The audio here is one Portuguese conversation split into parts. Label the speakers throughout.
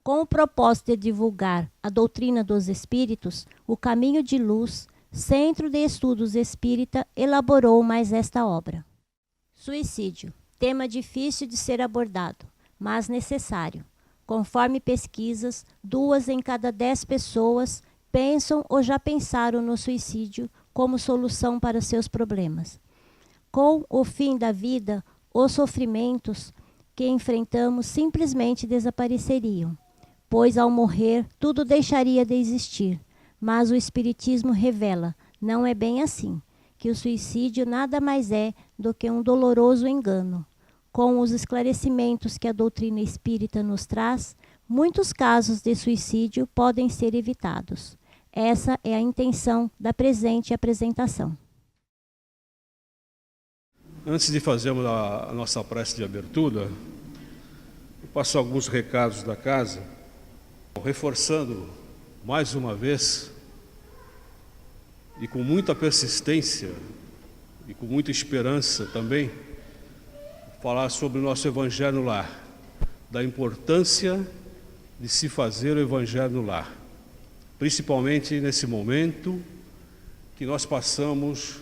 Speaker 1: Com o propósito de divulgar a doutrina dos espíritos, o Caminho de Luz, Centro de Estudos Espírita, elaborou mais esta obra. Suicídio, tema difícil de ser abordado, mas necessário. Conforme pesquisas, 2 em cada 10 pessoas pensam ou já pensaram no suicídio como solução para seus problemas. Com o fim da vida, os sofrimentos que enfrentamos simplesmente desapareceriam, pois ao morrer tudo deixaria de existir. Mas o Espiritismo revela, não é bem assim, que o suicídio nada mais é do que um doloroso engano. Com os esclarecimentos que a doutrina espírita nos traz, muitos casos de suicídio podem ser evitados. Essa é a intenção da presente apresentação.
Speaker 2: Antes de fazermos a nossa prece de abertura, eu passo alguns recados da casa, reforçando mais uma vez, e com muita persistência, e com muita esperança também, falar sobre o nosso Evangelho no lar, da importância de se fazer o Evangelho no lar, principalmente nesse momento que nós passamos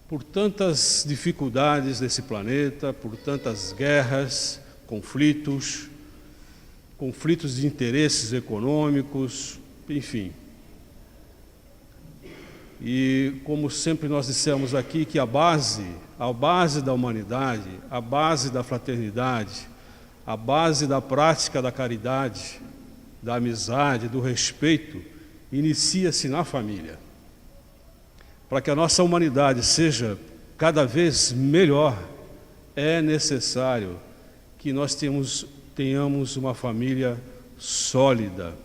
Speaker 2: por tantas dificuldades nesse planeta, por tantas guerras, conflitos de interesses econômicos, enfim. E como sempre nós dissemos aqui, que a base da humanidade, a base da fraternidade, a base da prática da caridade, da amizade, do respeito, inicia-se na família. Para que a nossa humanidade seja cada vez melhor, é necessário que nós tenhamos uma família sólida,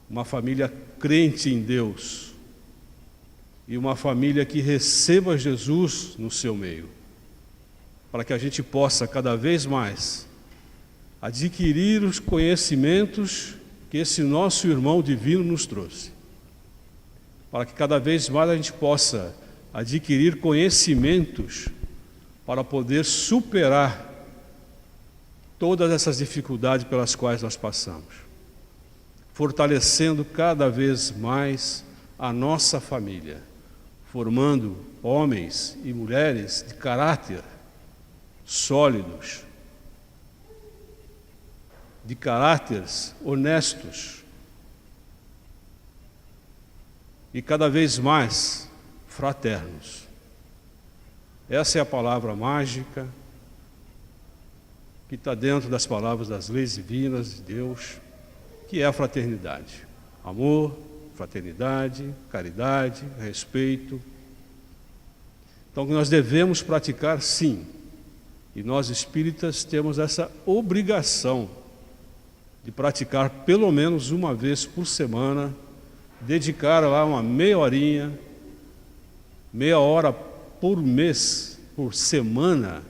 Speaker 2: uma família crente em Deus e uma família que receba Jesus no seu meio, para que a gente possa cada vez mais adquirir os conhecimentos que esse nosso irmão divino nos trouxe, para que cada vez mais a gente possa adquirir conhecimentos para poder superar todas essas dificuldades pelas quais nós passamos, fortalecendo cada vez mais a nossa família, formando homens e mulheres de caráter sólidos, de caráteres honestos e cada vez mais fraternos. Essa é a palavra mágica que está dentro das palavras das leis divinas de Deus, que é a fraternidade. Amor, fraternidade, caridade, respeito. Então, que nós devemos praticar, sim. E nós espíritas temos essa obrigação de praticar pelo menos uma vez por semana, dedicar lá uma meia hora por mês, por semana,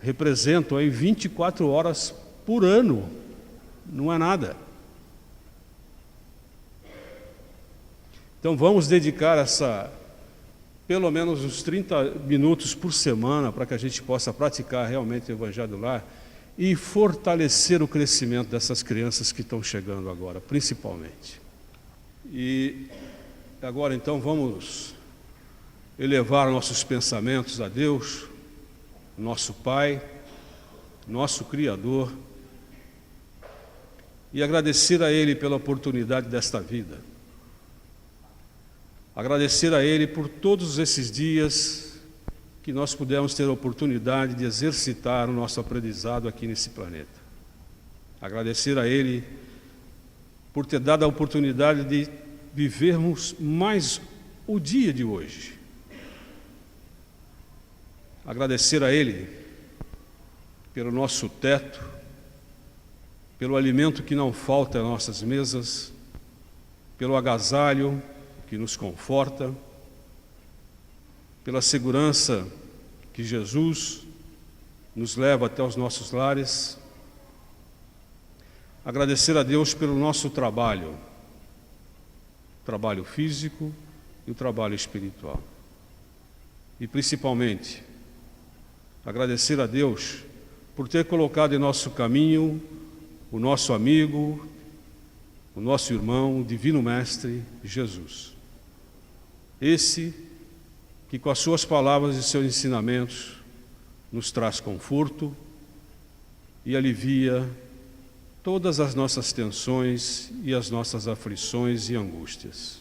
Speaker 2: representam aí 24 horas por ano, não é nada. Então vamos dedicar pelo menos uns 30 minutos por semana para que a gente possa praticar realmente o Evangelho do Lar e fortalecer o crescimento dessas crianças que estão chegando agora, principalmente. E agora então vamos elevar nossos pensamentos a Deus, nosso Pai, nosso Criador, e agradecer a Ele pela oportunidade desta vida. Agradecer a Ele por todos esses dias que nós pudemos ter a oportunidade de exercitar o nosso aprendizado aqui nesse planeta. Agradecer a Ele por ter dado a oportunidade de vivermos mais o dia de hoje. Agradecer a Ele pelo nosso teto, pelo alimento que não falta às nossas mesas, pelo agasalho que nos conforta, pela segurança que Jesus nos leva até os nossos lares. Agradecer a Deus pelo nosso trabalho físico e o trabalho espiritual. E principalmente, agradecer a Deus por ter colocado em nosso caminho o nosso amigo, o nosso irmão, o Divino Mestre Jesus. Esse que com as suas palavras e seus ensinamentos nos traz conforto e alivia todas as nossas tensões e as nossas aflições e angústias.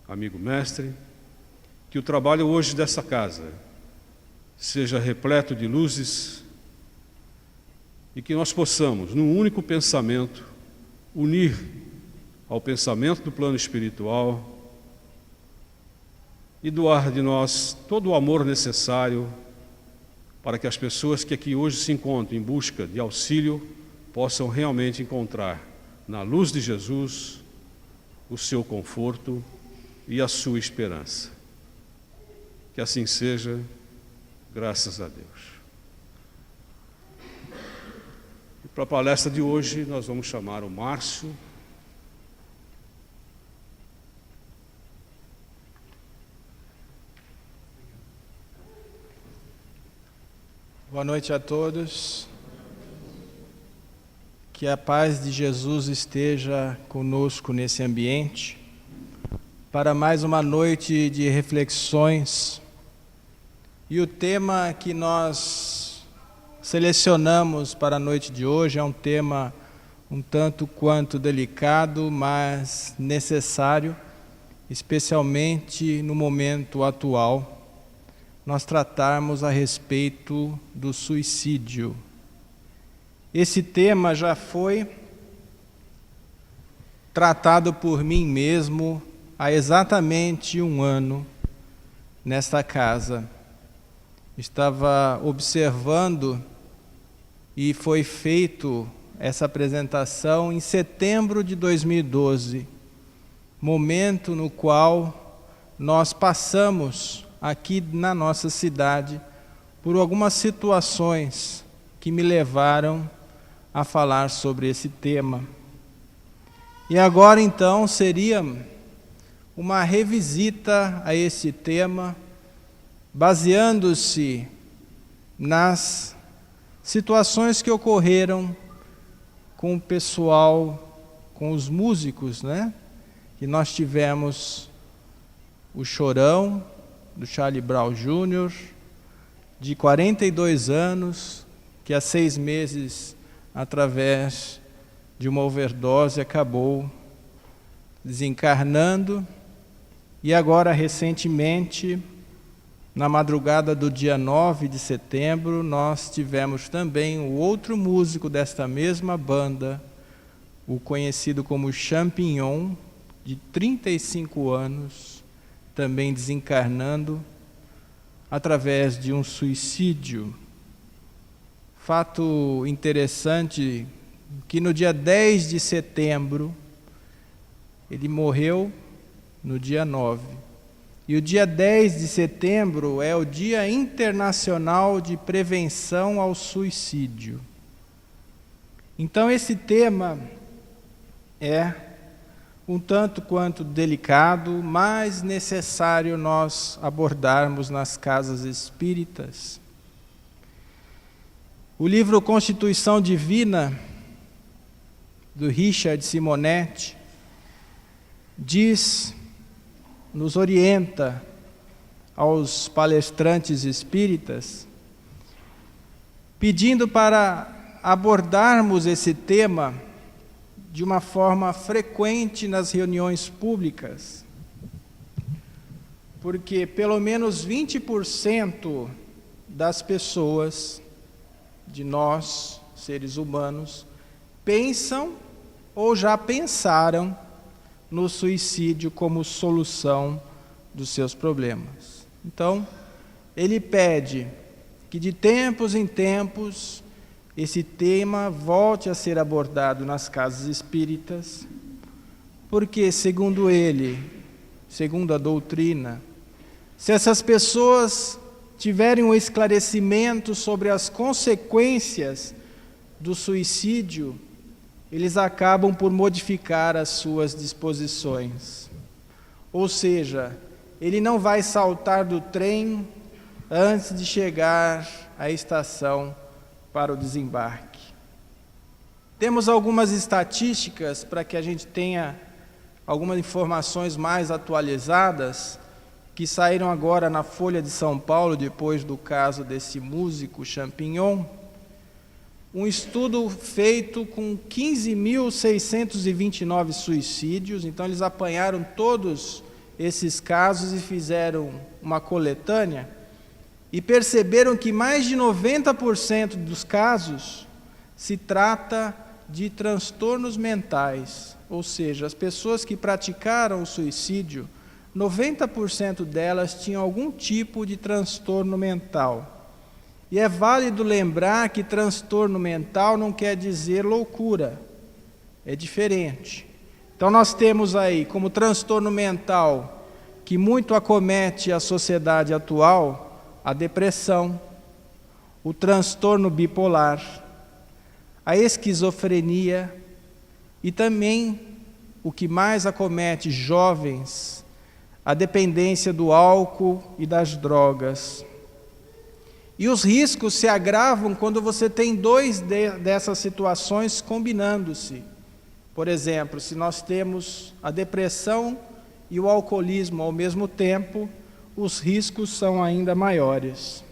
Speaker 2: Amigo Mestre, que o trabalho hoje dessa casa seja repleto de luzes e que nós possamos, num único pensamento, unir ao pensamento do plano espiritual e doar de nós todo o amor necessário para que as pessoas que aqui hoje se encontram em busca de auxílio possam realmente encontrar na luz de Jesus o seu conforto e a sua esperança. Que assim seja, graças a Deus. E para a palestra de hoje, nós vamos chamar o Márcio.
Speaker 3: Boa noite a todos. Que a paz de Jesus esteja conosco nesse ambiente, para mais uma noite de reflexões. E o tema que nós selecionamos para a noite de hoje é um tema um tanto quanto delicado, mas necessário, especialmente no momento atual, nós tratarmos a respeito do suicídio. Esse tema já foi tratado por mim mesmo há exatamente 1 ano nesta casa. Estava observando e foi feito essa apresentação em setembro de 2012, momento no qual nós passamos aqui na nossa cidade por algumas situações que me levaram a falar sobre esse tema. E agora então seria uma revisita a esse tema, baseando-se nas situações que ocorreram com o pessoal, com os músicos, né? Que nós tivemos o Chorão, do Charlie Brown Jr., de 42 anos, que há 6 meses, através de uma overdose, acabou desencarnando. E agora, recentemente, na madrugada do dia 9 de setembro, nós tivemos também o outro músico desta mesma banda, o conhecido como Champignon, de 35 anos, também desencarnando através de um suicídio. Fato interessante que no dia 10 de setembro, ele morreu no dia 9. E o dia 10 de setembro é o Dia Internacional de Prevenção ao Suicídio. Então esse tema é um tanto quanto delicado, mas necessário nós abordarmos nas casas espíritas. O livro Constituição Divina, do Richard Simonetti, nos orienta aos palestrantes espíritas, pedindo para abordarmos esse tema de uma forma frequente nas reuniões públicas, porque pelo menos 20% das pessoas, de nós, seres humanos, pensam ou já pensaram no suicídio como solução dos seus problemas. Então, ele pede que de tempos em tempos esse tema volte a ser abordado nas casas espíritas, porque, segundo ele, segundo a doutrina, se essas pessoas tiverem um esclarecimento sobre as consequências do suicídio, eles acabam por modificar as suas disposições. Ou seja, ele não vai saltar do trem antes de chegar à estação para o desembarque. Temos algumas estatísticas para que a gente tenha algumas informações mais atualizadas, que saíram agora na Folha de São Paulo, depois do caso desse músico Champignon. Um estudo feito com 15.629 suicídios. Então eles apanharam todos esses casos e fizeram uma coletânea e perceberam que mais de 90% dos casos se trata de transtornos mentais, ou seja, as pessoas que praticaram o suicídio, 90% delas tinham algum tipo de transtorno mental. E é válido lembrar que transtorno mental não quer dizer loucura, é diferente. Então nós temos aí como transtorno mental que muito acomete a sociedade atual, a depressão, o transtorno bipolar, a esquizofrenia e também o que mais acomete jovens, a dependência do álcool e das drogas. E os riscos se agravam quando você tem dois dessas situações combinando-se. Por exemplo, se nós temos a depressão e o alcoolismo ao mesmo tempo, os riscos são ainda maiores.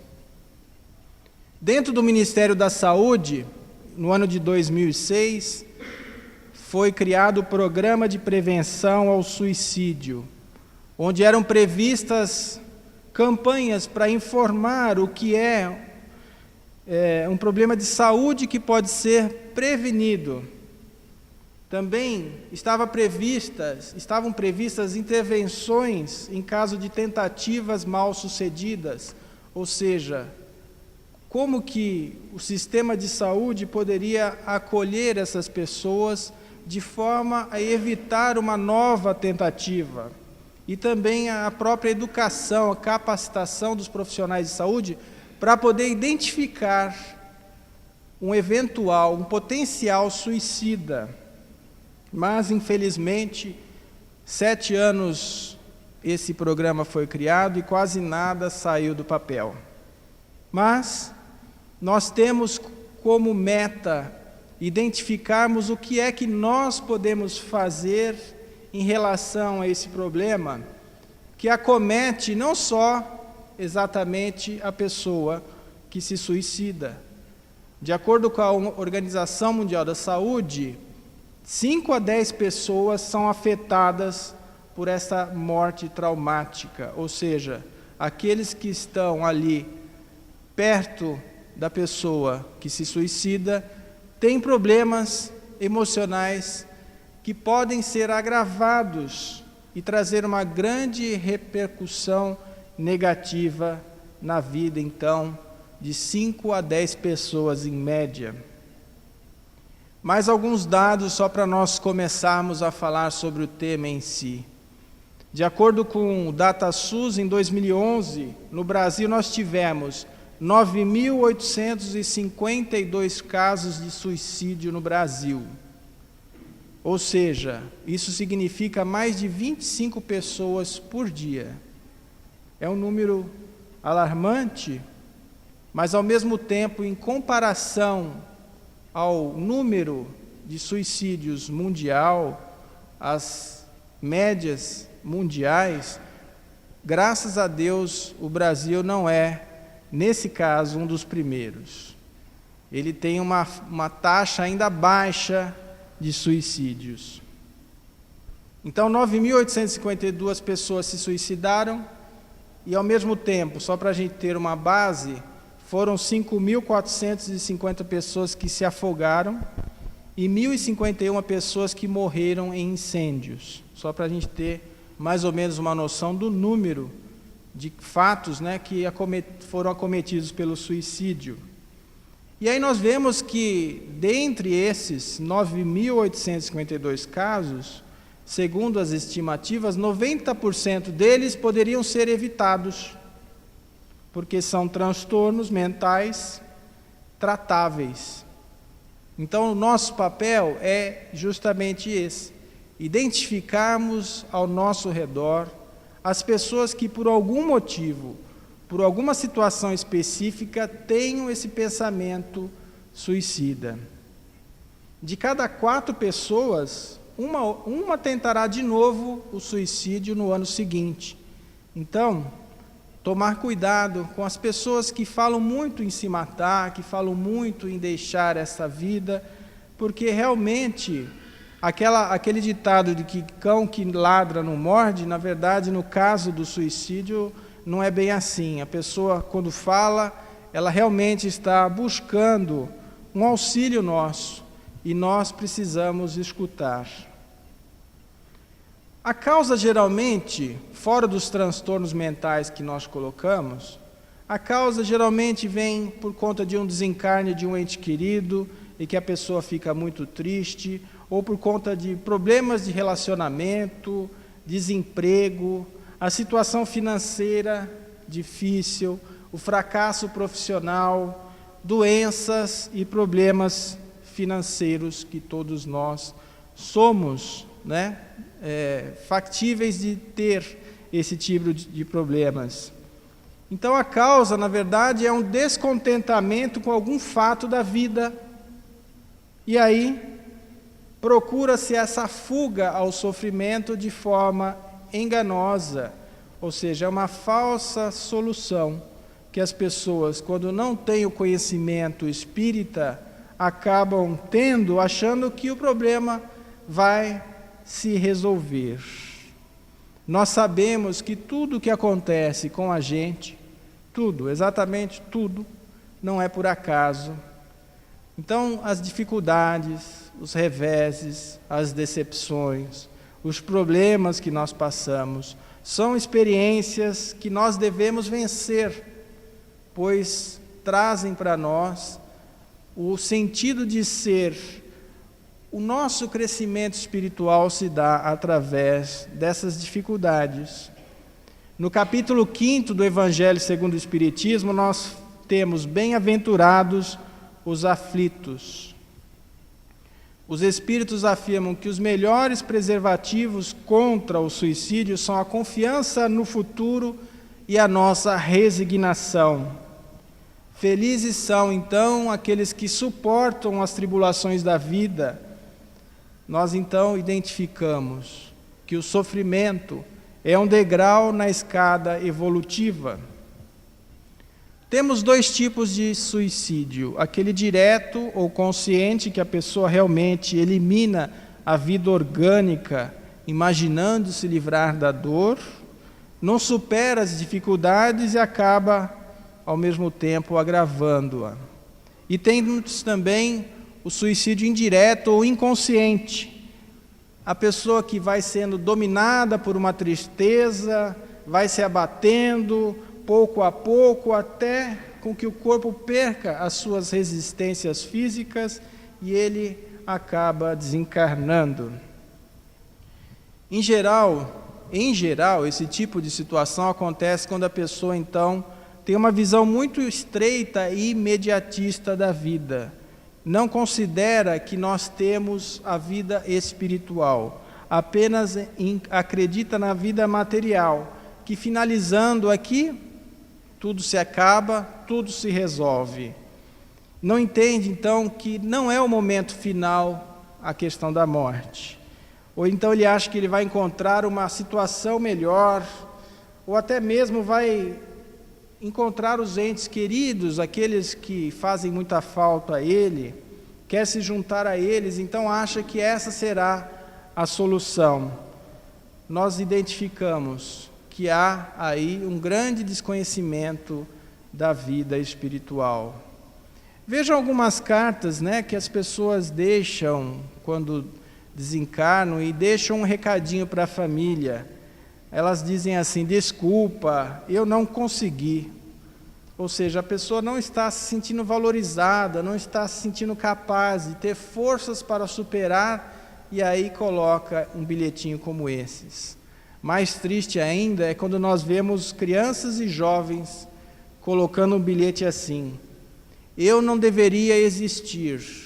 Speaker 3: Dentro do Ministério da Saúde, no ano de 2006, foi criado o Programa de Prevenção ao Suicídio, onde eram previstas campanhas para informar o que é um problema de saúde que pode ser prevenido. Também estavam previstas intervenções em caso de tentativas mal-sucedidas, ou seja, como que o sistema de saúde poderia acolher essas pessoas de forma a evitar uma nova tentativa. E também a própria educação, a capacitação dos profissionais de saúde para poder identificar um potencial suicida. Mas, infelizmente, 7 anos esse programa foi criado e quase nada saiu do papel. Mas nós temos como meta identificarmos o que é que nós podemos fazer em relação a esse problema que acomete não só exatamente a pessoa que se suicida. De acordo com a Organização Mundial da Saúde, 5 a 10 pessoas são afetadas por essa morte traumática, ou seja, aqueles que estão ali perto da pessoa que se suicida têm problemas emocionais que podem ser agravados e trazer uma grande repercussão negativa na vida, então, de 5 a 10 pessoas em média. Mais alguns dados só para nós começarmos a falar sobre o tema em si. De acordo com o DataSUS, em 2011, no Brasil nós tivemos 9.852 casos de suicídio no Brasil. Ou seja, isso significa mais de 25 pessoas por dia. É um número alarmante, mas ao mesmo tempo, em comparação ao número de suicídios mundial, as médias mundiais, graças a Deus, o Brasil não é, nesse caso, um dos primeiros. Ele tem uma taxa ainda baixa de suicídios. Então, 9.852 pessoas se suicidaram e, ao mesmo tempo, só para a gente ter uma base, foram 5.450 pessoas que se afogaram e 1.051 pessoas que morreram em incêndios. Só para a gente ter mais ou menos uma noção do número de fatos, que foram acometidos pelo suicídio. E aí nós vemos que, dentre esses 9.852 casos, segundo as estimativas, 90% deles poderiam ser evitados, porque são transtornos mentais tratáveis. Então, o nosso papel é justamente esse: identificarmos ao nosso redor as pessoas que, por algum motivo, por alguma situação específica, tenham esse pensamento suicida. de cada 4 pessoas, uma tentará de novo o suicídio no ano seguinte. Então, tomar cuidado com as pessoas que falam muito em se matar, que falam muito em deixar essa vida, porque realmente aquele ditado de que cão que ladra não morde, na verdade, no caso do suicídio, não é bem assim. A pessoa, quando fala, ela realmente está buscando um auxílio nosso, e nós precisamos escutar. A causa, geralmente, fora dos transtornos mentais que nós colocamos, a causa geralmente vem por conta de um desencarne de um ente querido e que a pessoa fica muito triste, ou por conta de problemas de relacionamento, desemprego, a situação financeira difícil, o fracasso profissional, doenças e problemas financeiros que todos nós somos, factíveis de ter esse tipo de problemas. Então a causa, na verdade, é um descontentamento com algum fato da vida. E aí procura-se essa fuga ao sofrimento de forma enganosa, ou seja, é uma falsa solução que as pessoas, quando não têm o conhecimento espírita, acabam tendo, achando que o problema vai se resolver. Nós sabemos que tudo que acontece com a gente, tudo, exatamente tudo, não é por acaso. Então, as dificuldades, os reveses, as decepções, os problemas que nós passamos, são experiências que nós devemos vencer, pois trazem para nós o sentido de ser. O nosso crescimento espiritual se dá através dessas dificuldades. No capítulo 5 do Evangelho segundo o Espiritismo, nós temos: bem-aventurados os aflitos. Os Espíritos afirmam que os melhores preservativos contra o suicídio são a confiança no futuro e a nossa resignação. Felizes são, então, aqueles que suportam as tribulações da vida. Nós, então, identificamos que o sofrimento é um degrau na escada evolutiva. Temos 2 tipos de suicídio: aquele direto ou consciente, que a pessoa realmente elimina a vida orgânica, imaginando se livrar da dor, não supera as dificuldades e acaba, ao mesmo tempo, agravando-a. E temos também o suicídio indireto ou inconsciente, a pessoa que vai sendo dominada por uma tristeza, vai se abatendo pouco a pouco, até com que o corpo perca as suas resistências físicas e ele acaba desencarnando. Em geral, esse tipo de situação acontece quando a pessoa, então, tem uma visão muito estreita e imediatista da vida. Não considera que nós temos a vida espiritual, apenas acredita na vida material, que finalizando aqui, tudo se acaba, tudo se resolve. Não entende, então, que não é o momento final a questão da morte. Ou então ele acha que ele vai encontrar uma situação melhor, ou até mesmo vai encontrar os entes queridos, aqueles que fazem muita falta a ele, quer se juntar a eles, então acha que essa será a solução. Nós identificamos que há aí um grande desconhecimento da vida espiritual. Vejam algumas cartas, que as pessoas deixam quando desencarnam e deixam um recadinho para a família. Elas dizem assim: desculpa, eu não consegui. Ou seja, a pessoa não está se sentindo valorizada, não está se sentindo capaz de ter forças para superar, e aí coloca um bilhetinho como esses. Mais triste ainda é quando nós vemos crianças e jovens colocando um bilhete assim: eu não deveria existir.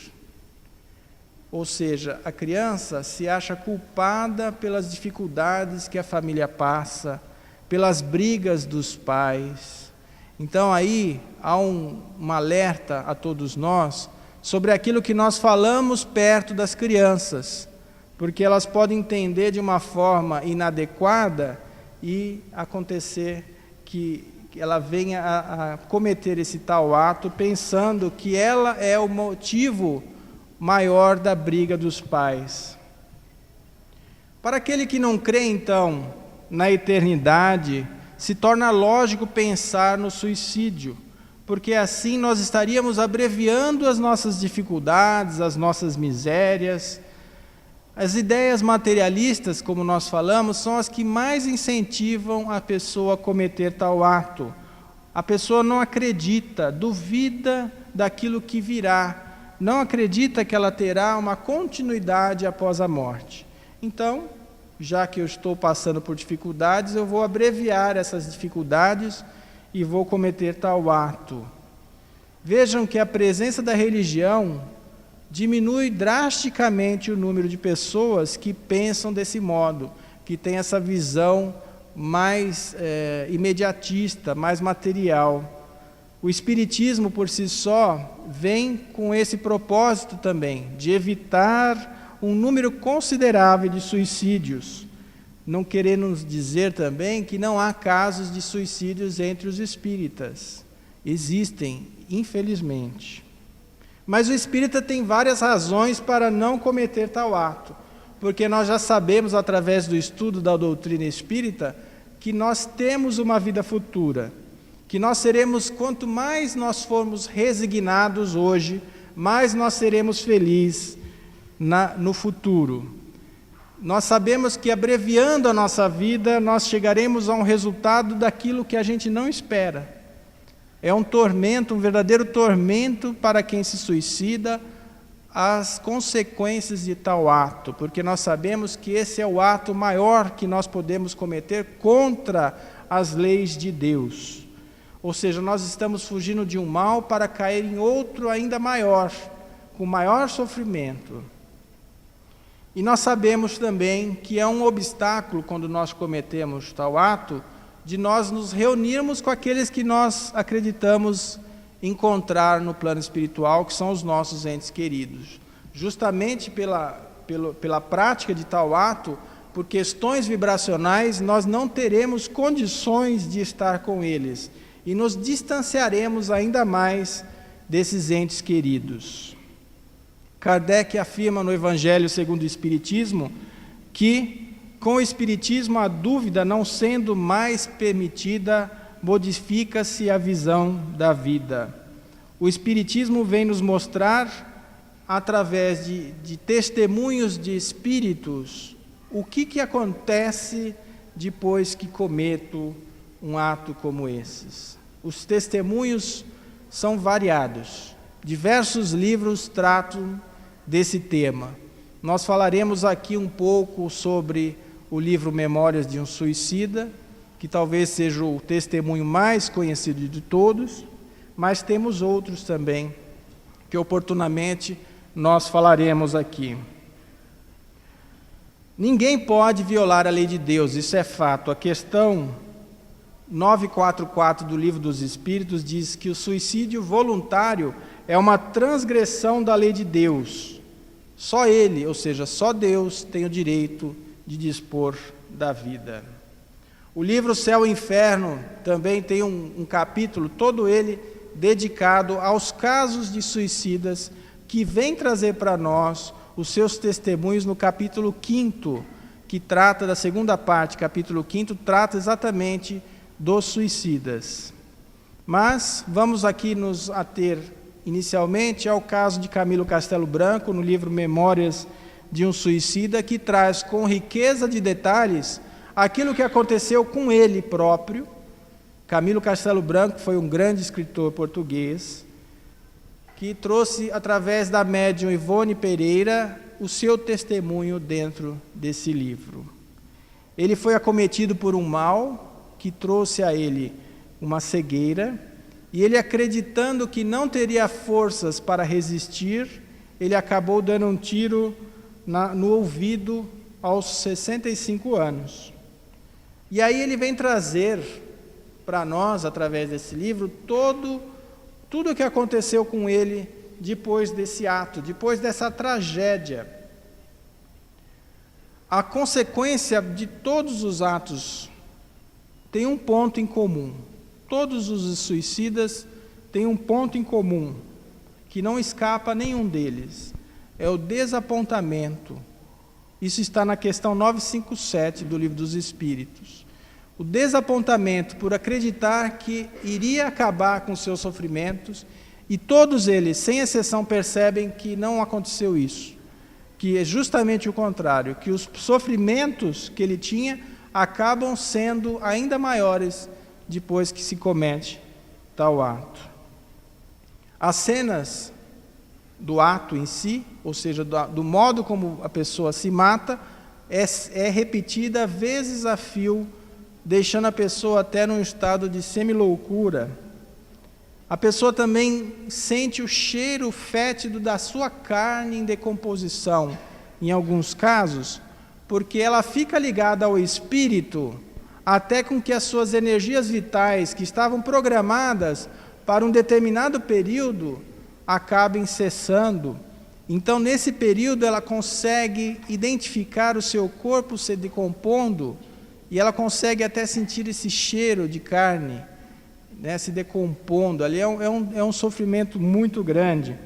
Speaker 3: Ou seja, a criança se acha culpada pelas dificuldades que a família passa, pelas brigas dos pais. Então aí há um alerta a todos nós sobre aquilo que nós falamos perto das crianças, porque elas podem entender de uma forma inadequada e acontecer que ela venha a cometer esse tal ato, pensando que ela é o motivo maior da briga dos pais. Para aquele que não crê, então, na eternidade, se torna lógico pensar no suicídio, porque assim nós estaríamos abreviando as nossas dificuldades, as nossas misérias. As ideias materialistas, como nós falamos, são as que mais incentivam a pessoa a cometer tal ato. A pessoa não acredita, duvida daquilo que virá, não acredita que ela terá uma continuidade após a morte. Então, já que eu estou passando por dificuldades, eu vou abreviar essas dificuldades e vou cometer tal ato. Vejam que a presença da religião diminui drasticamente o número de pessoas que pensam desse modo, que tem essa visão mais imediatista, mais material. O Espiritismo, por si só, vem com esse propósito também, de evitar um número considerável de suicídios. Não queremos dizer também que não há casos de suicídios entre os espíritas. Existem, infelizmente. Mas o espírita tem várias razões para não cometer tal ato, porque nós já sabemos, através do estudo da doutrina espírita, que nós temos uma vida futura, que nós seremos, quanto mais nós formos resignados hoje, mais nós seremos felizes no futuro. Nós sabemos que, abreviando a nossa vida, nós chegaremos a um resultado daquilo que a gente não espera. É um tormento, um verdadeiro tormento para quem se suicida, as consequências de tal ato, porque nós sabemos que esse é o ato maior que nós podemos cometer contra as leis de Deus. Ou seja, nós estamos fugindo de um mal para cair em outro ainda maior, com maior sofrimento. E nós sabemos também que é um obstáculo, quando nós cometemos tal ato, de nós nos reunirmos com aqueles que nós acreditamos encontrar no plano espiritual, que são os nossos entes queridos. Justamente pela prática de tal ato, por questões vibracionais, nós não teremos condições de estar com eles e nos distanciaremos ainda mais desses entes queridos. Kardec afirma no Evangelho segundo o Espiritismo que, com o Espiritismo, a dúvida não sendo mais permitida, modifica-se a visão da vida. O Espiritismo vem nos mostrar, através de testemunhos de espíritos, o que acontece depois que cometo um ato como esses. Os testemunhos são variados. Diversos livros tratam desse tema. Nós falaremos aqui um pouco sobre o livro Memórias de um Suicida, que talvez seja o testemunho mais conhecido de todos, mas temos outros também, que oportunamente nós falaremos aqui. Ninguém pode violar a lei de Deus, isso é fato. A questão 944 do Livro dos Espíritos diz que o suicídio voluntário é uma transgressão da lei de Deus. Só Ele, ou seja, só Deus tem o direito de dispor da vida. O livro Céu e Inferno também tem um capítulo, todo ele dedicado aos casos de suicidas, que vem trazer para nós os seus testemunhos no capítulo 5º, que trata da segunda parte. Capítulo 5º trata exatamente dos suicidas. Mas vamos aqui nos ater inicialmente ao caso de Camilo Castelo Branco, no livro Memórias de um Suicida, que traz com riqueza de detalhes aquilo que aconteceu com ele próprio. Camilo Castelo Branco foi um grande escritor português, que trouxe, através da médium Ivone Pereira, o seu testemunho dentro desse livro. Ele foi acometido por um mal que trouxe a ele uma cegueira, e ele, acreditando que não teria forças para resistir, ele acabou dando um tiro no ouvido aos 65 anos. E aí ele vem trazer para nós, através desse livro, tudo o que aconteceu com ele depois desse ato, depois dessa tragédia. A consequência de todos os atos tem um ponto em comum. Todos os suicidas têm um ponto em comum, que não escapa a nenhum deles. É o desapontamento. Isso está na questão 957 do Livro dos Espíritos. O desapontamento por acreditar que iria acabar com seus sofrimentos, e todos eles, sem exceção, percebem que não aconteceu isso, que é justamente o contrário, que os sofrimentos que ele tinha acabam sendo ainda maiores depois que se comete tal ato. As cenas do ato em si, ou seja, do modo como a pessoa se mata, é repetida vezes a fio, deixando a pessoa até num estado de semiloucura. A pessoa também sente o cheiro fétido da sua carne em decomposição, em alguns casos, porque ela fica ligada ao espírito, até com que as suas energias vitais, que estavam programadas para um determinado período, acabem cessando. Então, nesse período, ela consegue identificar o seu corpo se decompondo, e ela consegue até sentir esse cheiro de carne, né, se decompondo. Ali é um sofrimento muito grande.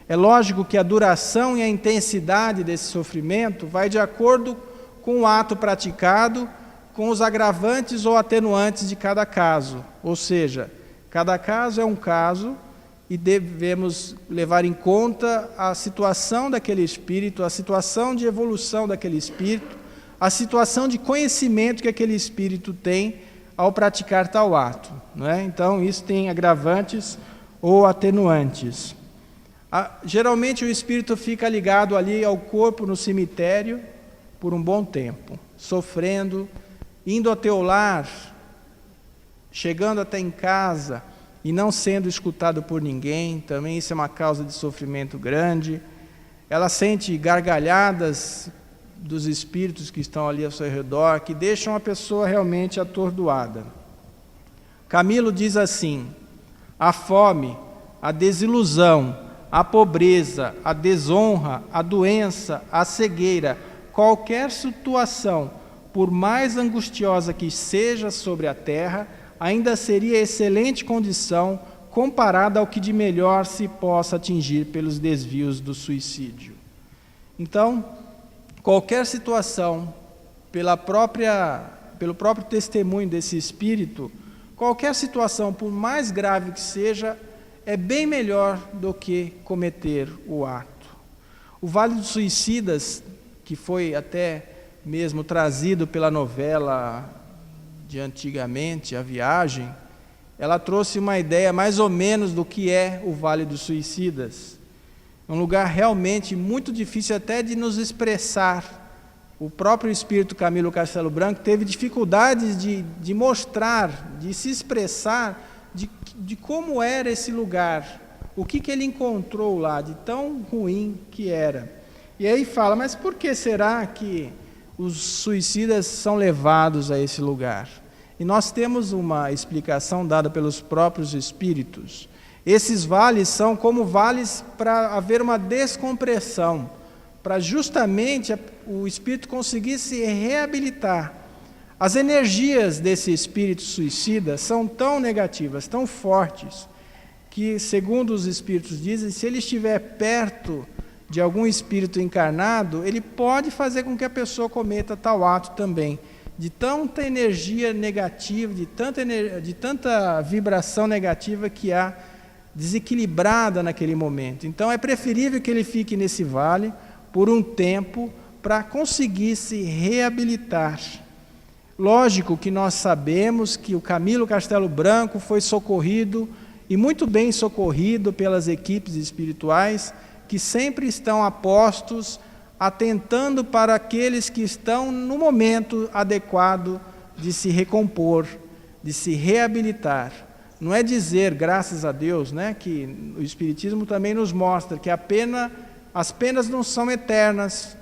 Speaker 3: É lógico que a duração e a intensidade desse sofrimento vai de acordo com o ato praticado, com os agravantes ou atenuantes de cada caso. Ou seja, cada caso é um caso e devemos levar em conta a situação daquele espírito, a situação de evolução daquele espírito, a situação de conhecimento que aquele espírito tem ao praticar tal ato, não é? Então, isso tem agravantes ou atenuantes. Geralmente, o espírito fica ligado ali ao corpo no cemitério por um bom tempo, sofrendo, indo até o lar, chegando até em casa e não sendo escutado por ninguém. Também isso é uma causa de sofrimento grande. Ela sente gargalhadas dos espíritos que estão ali ao seu redor, que deixam a pessoa realmente atordoada. Camilo diz assim: a fome, a desilusão, a pobreza, a desonra, a doença, a cegueira, qualquer situação, por mais angustiosa que seja sobre a terra, ainda seria excelente condição comparada ao que de melhor se possa atingir pelos desvios do suicídio. Então, qualquer situação, pelo próprio testemunho desse espírito, qualquer situação, por mais grave que seja, é bem melhor do que cometer o ato. O Vale dos Suicidas, que foi até mesmo trazido pela novela de antigamente, A Viagem, ela trouxe uma ideia mais ou menos do que é o Vale dos Suicidas. É um lugar realmente muito difícil até de nos expressar. O próprio espírito Camilo Castelo Branco teve dificuldades de mostrar, de se expressar de como era esse lugar, o que ele encontrou lá, de tão ruim que era. E aí fala, mas por que será que os suicidas são levados a esse lugar? E nós temos uma explicação dada pelos próprios espíritos. Esses vales são como vales para haver uma descompressão, para justamente o espírito conseguir se reabilitar. As energias desse espírito suicida são tão negativas, tão fortes, que, segundo os espíritos dizem, se ele estiver perto de algum espírito encarnado, ele pode fazer com que a pessoa cometa tal ato também, de tanta energia negativa, de tanta vibração negativa que há desequilibrada naquele momento. Então, é preferível que ele fique nesse vale por um tempo para conseguir se reabilitar. Lógico que nós sabemos que o Camilo Castelo Branco foi socorrido, e muito bem socorrido, pelas equipes espirituais que sempre estão a postos, atentando para aqueles que estão no momento adequado de se recompor, de se reabilitar. Não é dizer, graças a Deus, né, que o Espiritismo também nos mostra que as penas não são eternas,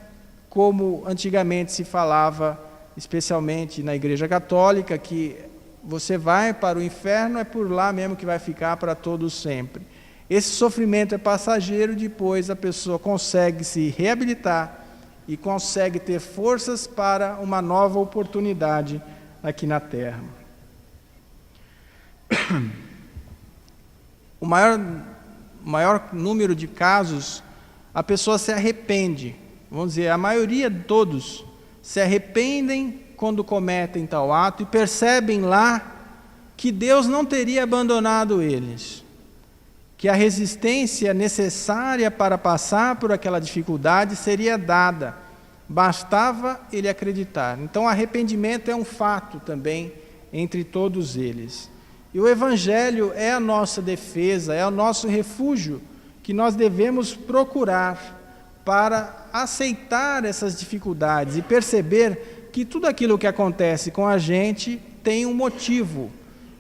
Speaker 3: como antigamente se falava, especialmente na Igreja Católica, que você vai para o inferno, é por lá mesmo que vai ficar para todos sempre. Esse sofrimento é passageiro, depois a pessoa consegue se reabilitar e consegue ter forças para uma nova oportunidade aqui na Terra. O maior número de casos, a pessoa se arrepende. Vamos dizer, a maioria de todos se arrependem quando cometem tal ato e percebem lá que Deus não teria abandonado eles, que a resistência necessária para passar por aquela dificuldade seria dada, bastava ele acreditar. Então, o arrependimento é um fato também entre todos eles. E o Evangelho é a nossa defesa, é o nosso refúgio que nós devemos procurar para aceitar essas dificuldades e perceber que tudo aquilo que acontece com a gente tem um motivo.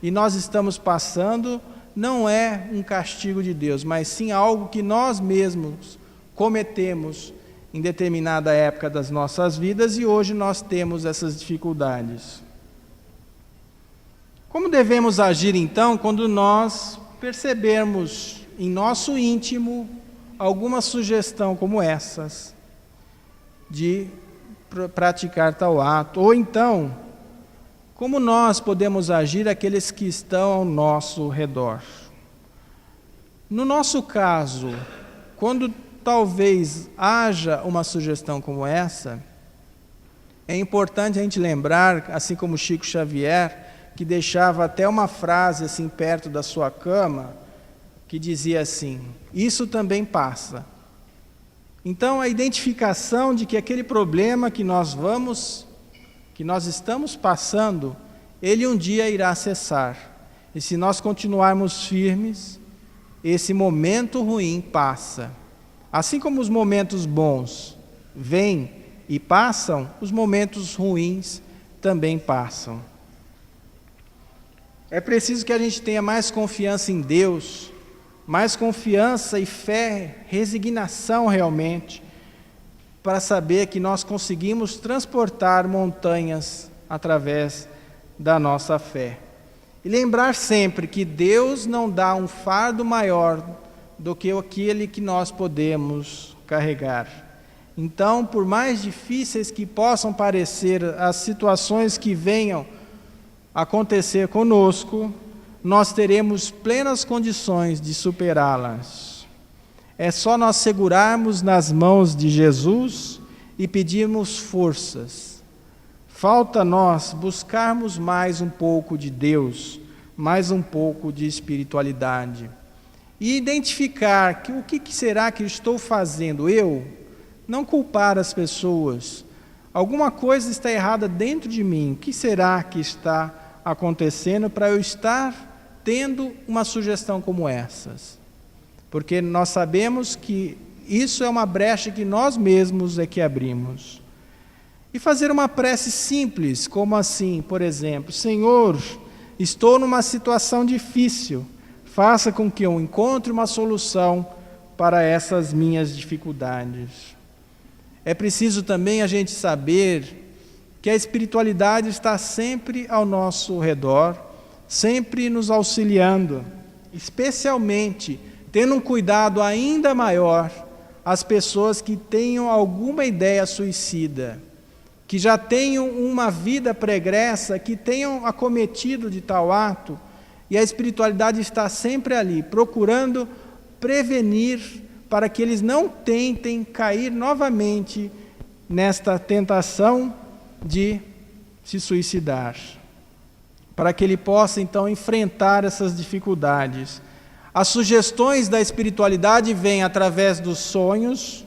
Speaker 3: E nós estamos passando, não é um castigo de Deus, mas sim algo que nós mesmos cometemos em determinada época das nossas vidas e hoje nós temos essas dificuldades. Como devemos agir então quando nós percebermos em nosso íntimo alguma sugestão como essas de praticar tal ato? Ou então, como nós podemos agir aqueles que estão ao nosso redor? No nosso caso, quando talvez haja uma sugestão como essa, é importante a gente lembrar, assim como Chico Xavier, que deixava até uma frase assim perto da sua cama, que dizia assim: isso também passa. Então, a identificação de que aquele problema que nós estamos passando, ele um dia irá cessar. E se nós continuarmos firmes, esse momento ruim passa. Assim como os momentos bons vêm e passam, os momentos ruins também passam. É preciso que a gente tenha mais confiança em Deus, mais confiança e fé, resignação realmente, para saber que nós conseguimos transportar montanhas através da nossa fé. E lembrar sempre que Deus não dá um fardo maior do que aquele que nós podemos carregar. Então, por mais difíceis que possam parecer as situações que venham acontecer conosco, nós teremos plenas condições de superá-las. É só nós segurarmos nas mãos de Jesus e pedirmos forças. Falta nós buscarmos mais um pouco de Deus, mais um pouco de espiritualidade. E identificar que o que será que estou fazendo eu, não culpar as pessoas. Alguma coisa está errada dentro de mim, o que será que está acontecendo para eu estar tendo uma sugestão como essas? Porque nós sabemos que isso é uma brecha que nós mesmos é que abrimos. E fazer uma prece simples, como assim, por exemplo: Senhor, estou numa situação difícil, faça com que eu encontre uma solução para essas minhas dificuldades. É preciso também a gente saber que a espiritualidade está sempre ao nosso redor, sempre nos auxiliando, especialmente tendo um cuidado ainda maior às pessoas que tenham alguma ideia suicida, que já tenham uma vida pregressa, que tenham acometido de tal ato, e a espiritualidade está sempre ali, procurando prevenir para que eles não tentem cair novamente nesta tentação de se suicidar, para que ele possa então enfrentar essas dificuldades. As sugestões da espiritualidade vêm através dos sonhos.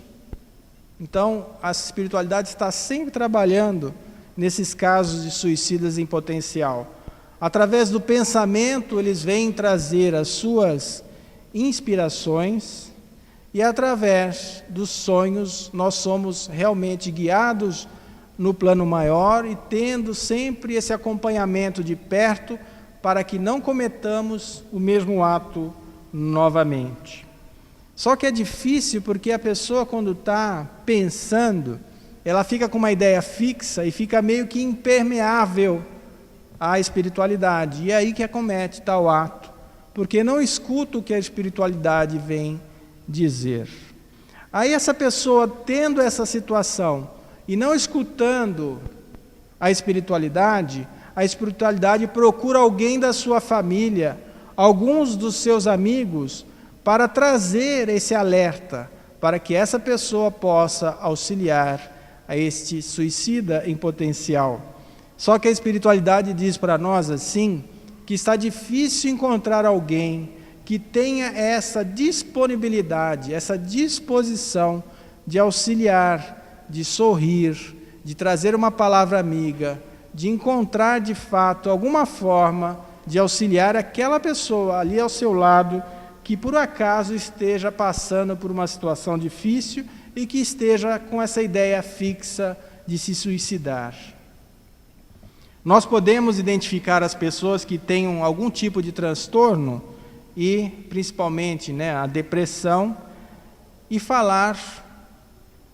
Speaker 3: Então, a espiritualidade está sempre trabalhando nesses casos de suicidas em potencial. Através do pensamento, eles vêm trazer as suas inspirações, e através dos sonhos, nós somos realmente guiados no plano maior e tendo sempre esse acompanhamento de perto para que não cometamos o mesmo ato novamente. Só que é difícil porque a pessoa, quando está pensando, ela fica com uma ideia fixa e fica meio que impermeável à espiritualidade. E é aí que acomete tal ato, porque não escuta o que a espiritualidade vem dizer. Aí essa pessoa, tendo essa situação e não escutando a espiritualidade procura alguém da sua família, alguns dos seus amigos, para trazer esse alerta, para que essa pessoa possa auxiliar a este suicida em potencial. Só que a espiritualidade diz para nós assim, que está difícil encontrar alguém que tenha essa disponibilidade, essa disposição de auxiliar, de sorrir, de trazer uma palavra amiga, de encontrar de fato alguma forma de auxiliar aquela pessoa ali ao seu lado que por acaso esteja passando por uma situação difícil e que esteja com essa ideia fixa de se suicidar. Nós podemos identificar as pessoas que tenham algum tipo de transtorno e principalmente a depressão e falar,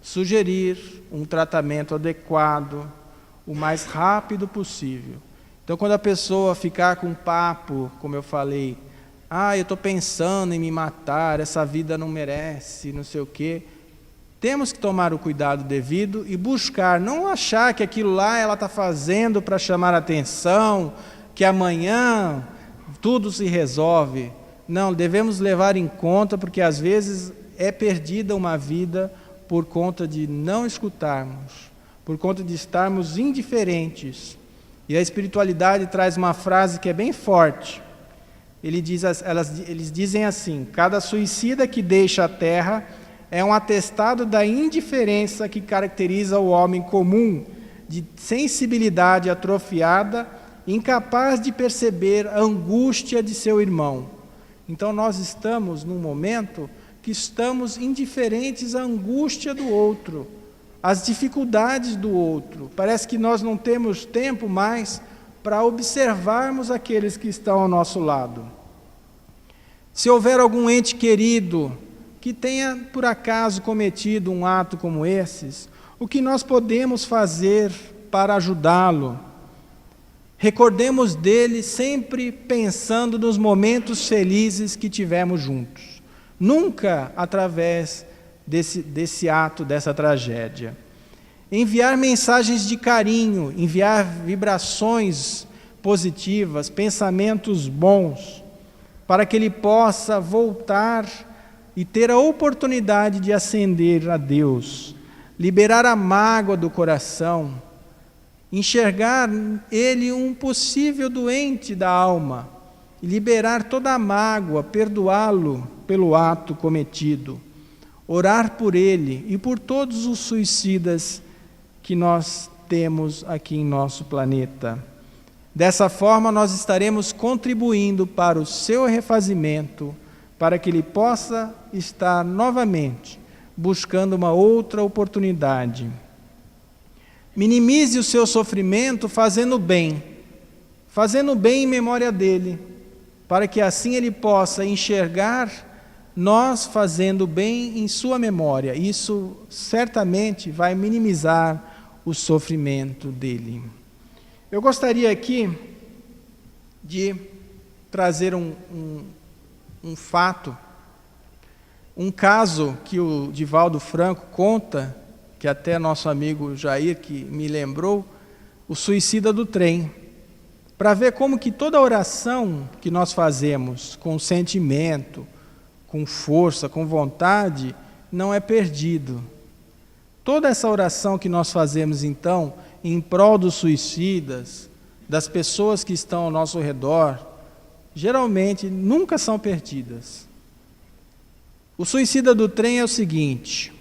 Speaker 3: sugerir um tratamento adequado o mais rápido possível. Então, quando a pessoa ficar com um papo, como eu falei, eu estou pensando em me matar, essa vida não merece, não sei o quê, temos que tomar o cuidado devido e buscar, não achar que aquilo lá ela está fazendo para chamar a atenção, que amanhã tudo se resolve. Não, devemos levar em conta, porque às vezes é perdida uma vida por conta de não escutarmos, por conta de estarmos indiferentes. E a espiritualidade traz uma frase que é bem forte. Eles dizem assim: cada suicida que deixa a terra é um atestado da indiferença que caracteriza o homem comum, de sensibilidade atrofiada, incapaz de perceber a angústia de seu irmão. Então nós estamos num momento que estamos indiferentes à angústia do outro, às dificuldades do outro. Parece que nós não temos tempo mais para observarmos aqueles que estão ao nosso lado. Se houver algum ente querido que tenha, por acaso, cometido um ato como esses, o que nós podemos fazer para ajudá-lo? Recordemos dele sempre pensando nos momentos felizes que tivemos juntos. Nunca através desse ato, dessa tragédia. Enviar mensagens de carinho, enviar vibrações positivas, pensamentos bons, para que ele possa voltar e ter a oportunidade de ascender a Deus, liberar a mágoa do coração, enxergar ele um possível doente da alma, e liberar toda a mágoa, perdoá-lo pelo ato cometido, orar por ele e por todos os suicidas que nós temos aqui em nosso planeta. Dessa forma, nós estaremos contribuindo para o seu refazimento, para que ele possa estar novamente buscando uma outra oportunidade. Minimize o seu sofrimento fazendo bem em memória dele, para que assim ele possa enxergar nós fazendo bem em sua memória. Isso certamente vai minimizar o sofrimento dele. Eu gostaria aqui de trazer um fato, um caso que o Divaldo Franco conta, que até nosso amigo Jair que me lembrou, o suicida do trem, para ver como que toda oração que nós fazemos com sentimento, com força, com vontade, não é perdido. Toda essa oração que nós fazemos então, em prol dos suicidas, das pessoas que estão ao nosso redor, geralmente nunca são perdidas. O suicida do trem é o seguinte: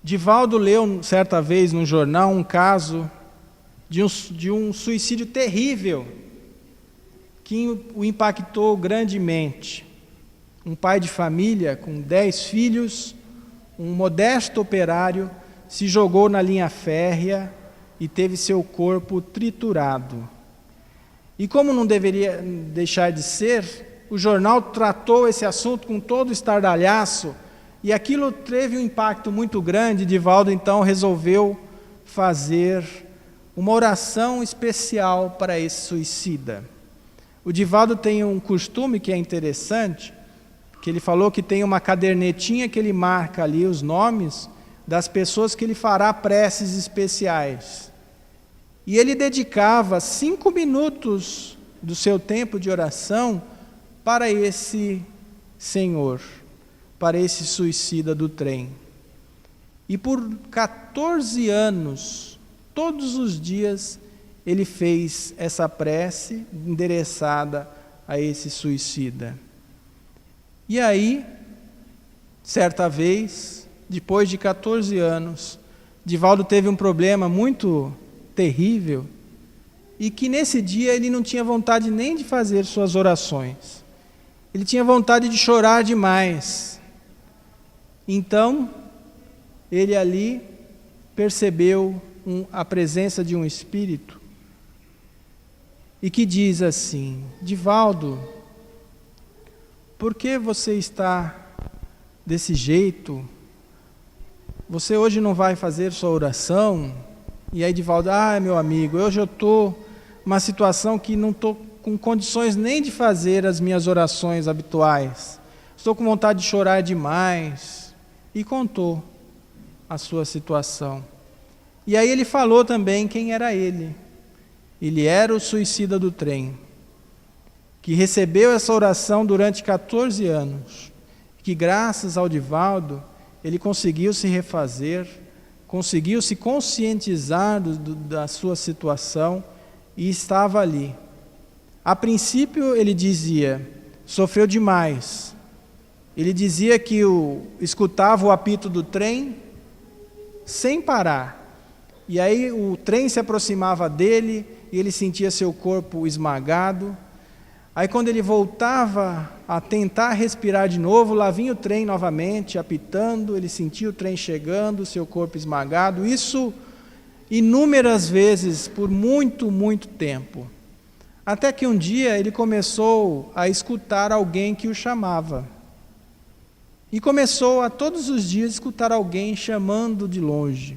Speaker 3: Divaldo leu certa vez no jornal um caso de um suicídio terrível que o impactou grandemente. Um pai de família com 10 filhos, um modesto operário, se jogou na linha férrea e teve seu corpo triturado. E como não deveria deixar de ser, o jornal tratou esse assunto com todo estardalhaço, e aquilo teve um impacto muito grande. Divaldo então resolveu fazer uma oração especial para esse suicida. O Divaldo tem um costume que é interessante, que ele falou que tem uma cadernetinha que ele marca ali os nomes das pessoas que ele fará preces especiais. E ele dedicava 5 minutos do seu tempo de oração para esse senhor, para esse suicida do trem. E por 14 anos, todos os dias, ele fez essa prece endereçada a esse suicida. E aí, certa vez, depois de 14 anos, Divaldo teve um problema muito terrível e que nesse dia ele não tinha vontade nem de fazer suas orações. Ele tinha vontade de chorar demais. Então, ele ali percebeu a presença de um espírito e que diz assim: Divaldo, por que você está desse jeito? Você hoje não vai fazer sua oração? E aí Divaldo, meu amigo, hoje eu estou numa situação que não estou com condições nem de fazer as minhas orações habituais. Estou com vontade de chorar demais. E contou a sua situação. E aí ele falou também quem era ele. Ele era o suicida do trem, que recebeu essa oração durante 14 anos, que graças ao Divaldo, ele conseguiu se refazer, conseguiu se conscientizar da sua situação e estava ali. A princípio ele dizia, sofreu demais. Ele dizia que escutava o apito do trem sem parar. E aí o trem se aproximava dele e ele sentia seu corpo esmagado. Aí quando ele voltava a tentar respirar de novo, lá vinha o trem novamente, apitando, ele sentia o trem chegando, seu corpo esmagado. Isso inúmeras vezes, por muito, muito tempo. Até que um dia ele começou a escutar alguém que o chamava. E começou a todos os dias escutar alguém chamando de longe.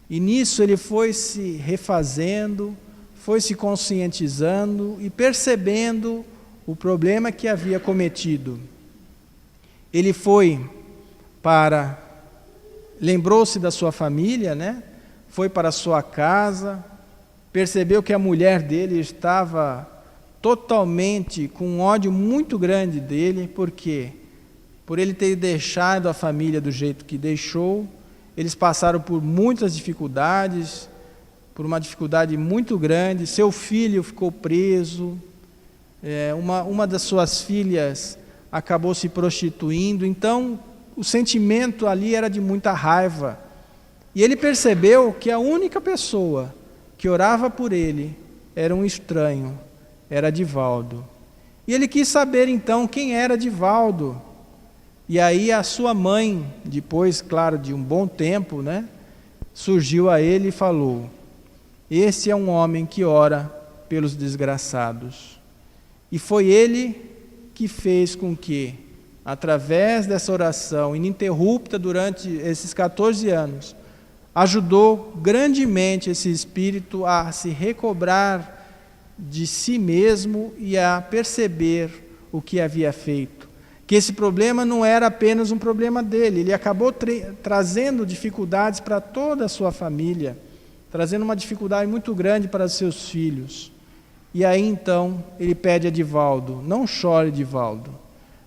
Speaker 3: E nisso ele foi se refazendo, foi se conscientizando e percebendo o problema que havia cometido. Ele lembrou-se da sua família, né? Foi para a sua casa, percebeu que a mulher dele estava totalmente com um ódio muito grande dele, porque por ele ter deixado a família do jeito que deixou, eles passaram por muitas dificuldades, por uma dificuldade muito grande. Seu filho ficou preso, uma das suas filhas acabou se prostituindo, então o sentimento ali era de muita raiva. E ele percebeu que a única pessoa que orava por ele era um estranho, era Divaldo. E ele quis saber então quem era Divaldo. E aí a sua mãe, depois, claro, de um bom tempo, né, surgiu a ele e falou: esse é um homem que ora pelos desgraçados. E foi ele que fez com que, através dessa oração ininterrupta durante esses 14 anos, ajudou grandemente esse espírito a se recobrar de si mesmo e a perceber o que havia feito. Que esse problema não era apenas um problema dele, ele acabou trazendo dificuldades para toda a sua família, trazendo uma dificuldade muito grande para os seus filhos. E aí então ele pede a Divaldo: não chore, Divaldo,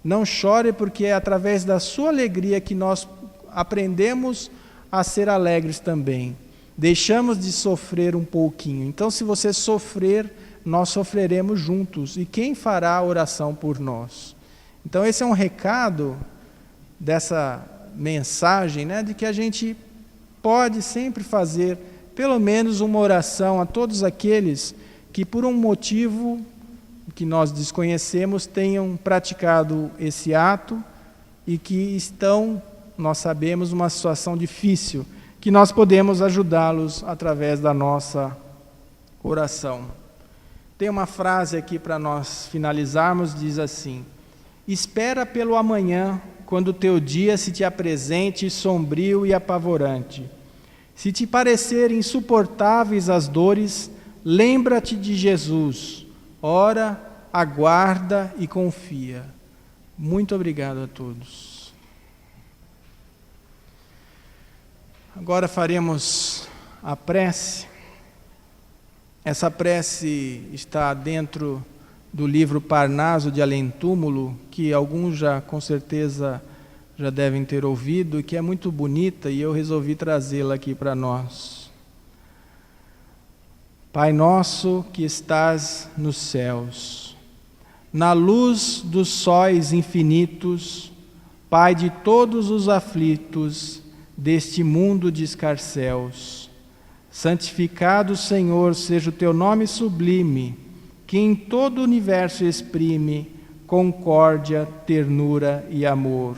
Speaker 3: não chore, porque é através da sua alegria que nós aprendemos a ser alegres também. Deixamos de sofrer um pouquinho. Então, se você sofrer, nós sofreremos juntos. E quem fará a oração por nós? Então esse é um recado dessa mensagem, né, de que a gente pode sempre fazer pelo menos uma oração a todos aqueles que por um motivo que nós desconhecemos tenham praticado esse ato e que estão, nós sabemos, numa situação difícil, que nós podemos ajudá-los através da nossa oração. Tem uma frase aqui para nós finalizarmos, diz assim: espera pelo amanhã, quando o teu dia se te apresente sombrio e apavorante. Se te parecerem insuportáveis as dores, lembra-te de Jesus. Ora aguarda e confia. Muito obrigado a todos. Agora faremos a prece. Essa prece está dentro do livro Parnaso de Além-Túmulo, que alguns já com certeza já devem ter ouvido, e que é muito bonita, e eu resolvi trazê-la aqui para nós. Pai nosso que estás nos céus, na luz dos sóis infinitos, Pai de todos os aflitos deste mundo de escarcéus, santificado, Senhor, seja o teu nome sublime, que em todo o universo exprime concórdia, ternura e amor.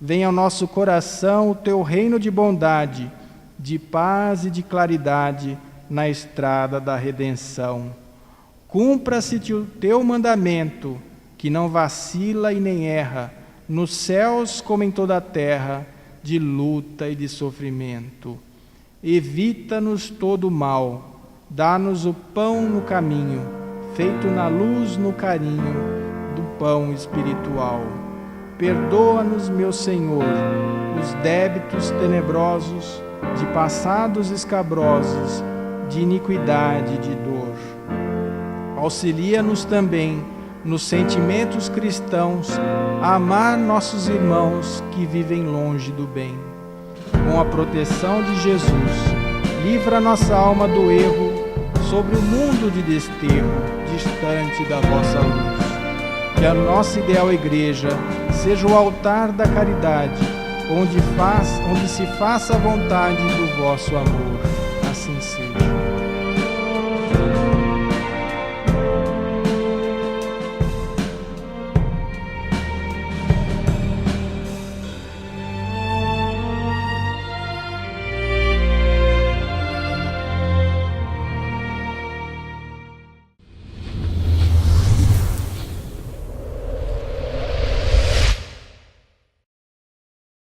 Speaker 3: Venha ao nosso coração o teu reino de bondade, de paz e de claridade na estrada da redenção. Cumpra-se o teu mandamento, que não vacila e nem erra, nos céus como em toda a terra, de luta e de sofrimento. Evita-nos todo o mal, dá-nos o pão no caminho, feito na luz, no carinho do pão espiritual. Perdoa-nos, meu Senhor, os débitos tenebrosos, de passados escabrosos, de iniquidade e de dor. Auxilia-nos também, nos sentimentos cristãos, a amar nossos irmãos que vivem longe do bem. Com a proteção de Jesus, livra nossa alma do erro, sobre o mundo de desterro, distante da vossa luz. Que a nossa ideal igreja seja o altar da caridade, onde se faça a vontade do vosso amor.